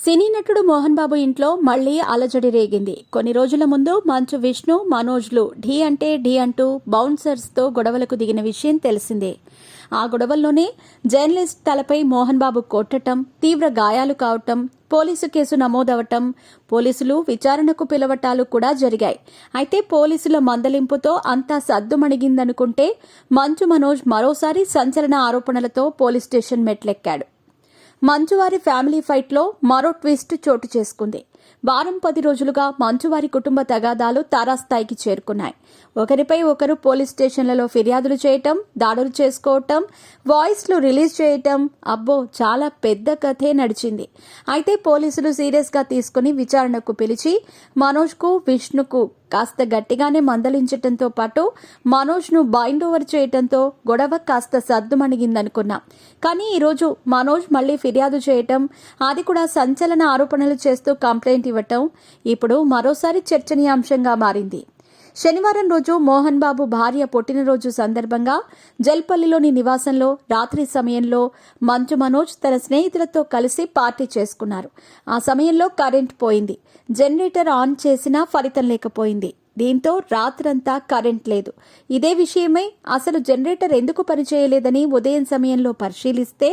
సినీ నటుడు మోహన్ బాబు ఇంట్లో మళ్లీ అలజడి రేగింది. కొన్ని రోజుల ముందు మంచు విష్ణు, మనోజ్లు ఢీ అంటే ఢీ అంటూ బౌన్సర్స్తో గొడవలకు దిగిన విషయం తెలిసిందే. ఆ గొడవల్లోనే జర్నలిస్ట్ తలపై మోహన్ బాబు కొట్టడం, తీవ్ర గాయాలు కావటం, పోలీసు కేసు నమోదవటం, పోలీసులు విచారణకు పిలవటాలు కూడా జరిగాయి. అయితే పోలీసుల మందలింపుతో అంతా సద్దుమణిగిందనుకుంటే మంచు మనోజ్ మరోసారి సంచలన ఆరోపణలతో పోలీస్ స్టేషన్ మెట్లెక్కాడు. మంచువారి ఫ్యామిలీ ఫైట్లో మరో ట్విస్ట్ చోటు చేసుకుంది. వారం 10 రోజులుగా మంచువారి కుటుంబ తగాదాలు తారాస్థాయికి చేరుకున్నాయి. ఒకరిపై ఒకరు పోలీస్ స్టేషన్లలో ఫిర్యాదులు చేయటం, దాడులు చేసుకోవటం, వాయిస్లు రిలీజ్ చేయటం, అబ్బో చాలా పెద్ద కథే నడిచింది. అయితే పోలీసులు సీరియస్గా తీసుకుని విచారణకు పిలిచి మనోజ్కు, విష్ణుకు కాస్త గట్టిగానే మందలించటంతో పాటు మనోజ్ను బైండ్ ఓవర్ చేయటంతో గొడవ కాస్త సద్దుమణిగిందనుకున్నాం. కానీ ఈరోజు మనోజ్ మళ్లీ ఫిర్యాదు చేయటం, అది కూడా సంచలన ఆరోపణలు చేస్తూ కంప్లైంట్ ఇవ్వటం ఇప్పుడు మరోసారి చర్చనీయాంశంగా మారింది. శనివారం రోజు మోహన్ బాబు భార్య పుట్టినరోజు సందర్భంగా జల్పల్లిలోని నివాసంలో రాత్రి సమయంలో మంచు మనోజ్ తన స్నేహితులతో కలిసి పార్టీ చేసుకున్నారు. ఆ సమయంలో కరెంట్ పోయింది. జనరేటర్ ఆన్ చేసినా ఫలితం లేకపోయింది. దీంతో రాత్రంతా కరెంట్ లేదు. ఇదే విషయమై అసలు జనరేటర్ ఎందుకు పనిచేయలేదని ఉదయం సమయంలో పరిశీలిస్తే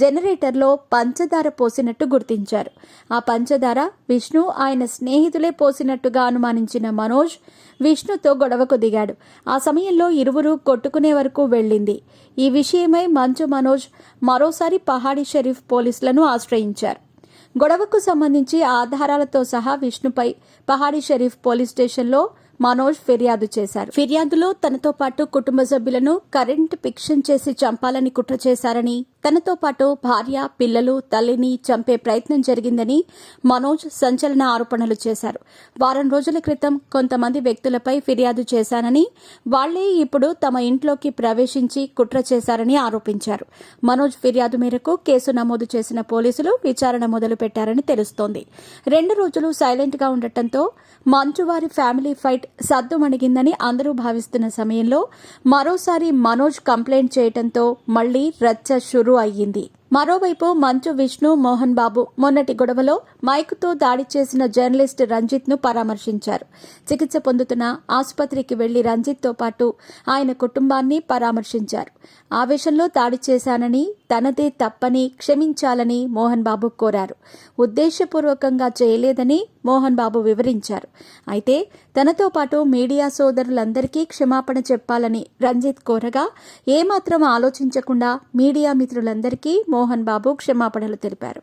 జనరేటర్లో పంచదార పోసినట్టు గుర్తించారు. ఆ పంచదార విష్ణు ఆయన స్నేహితులే పోసినట్టుగా అనుమానించిన మనోజ్ విష్ణుతో గొడవకు దిగాడు. ఆ సమయంలో ఇరువురు కొట్టుకునే వరకు వెళ్ళింది. ఈ విషయమై మంచు మనోజ్ మరోసారి పహాడీ షరీఫ్ పోలీసులను ఆశ్రయించారు. గొడవకు సంబంధించి ఆధారాలతో సహా విష్ణుపై పహాడీ షరీఫ్ పోలీస్ స్టేషన్లో మనోజ్ ఫిర్యాదు చేశారు. ఫిర్యాదులో తనతో పాటు కుటుంబ సభ్యులను కరెంట్ ఫిక్షన్ చేసి చంపాలని కుట్ర చేశారని, తనతో పాటు భార్య, పిల్లలు, తల్లిని చంపే ప్రయత్నం జరిగిందని మనోజ్ సంచలన ఆరోపణలు చేశారు. వారం రోజుల క్రితం కొంతమంది వ్యక్తులపై ఫిర్యాదు చేశానని, వాళ్లే ఇప్పుడు తమ ఇంట్లోకి ప్రవేశించి కుట్ర చేశారని ఆరోపించారు. మనోజ్ ఫిర్యాదు మేరకు కేసు నమోదు చేసిన పోలీసులు విచారణ మొదలుపెట్టారని తెలుస్తోంది. 2 రోజులు సైలెంట్ గా ఉండటంతో మంచువారి ఫ్యామిలీ ఫైట్ సద్దుమణిగిందని అందరూ భావిస్తున్న సమయంలో మరోసారి మనోజ్ కంప్లైంట్ చేయడంతో మళ్లీ రచ్చ షురూ అయ్యింది. మరోవైపు మంచు విష్ణు, మోహన్ బాబు మొన్నటి గొడవలో మైకుతో దాడి చేసిన జర్నలిస్ట్ రంజిత్ ను పరామర్శించారు. చికిత్స పొందుతున్న ఆసుపత్రికి వెళ్లి రంజిత్ తో పాటు ఆయన కుటుంబాన్ని పరామర్శించారు. ఆవేశంలో దాడి చేశానని, తనదే తప్పని క్షమించాలని మోహన్ బాబు కోరారు. ఉద్దేశపూర్వకంగా చేయలేదని మోహన్ బాబు వివరించారు. అయితే తనతో పాటు మీడియా సోదరులందరికీ క్షమాపణ చెప్పాలని రంజిత్ కోరగా ఏమాత్రం ఆలోచించకుండా మీడియా మిత్రులందరికీ మోహన్ బాబు క్షమాపణలు తెలిపారు.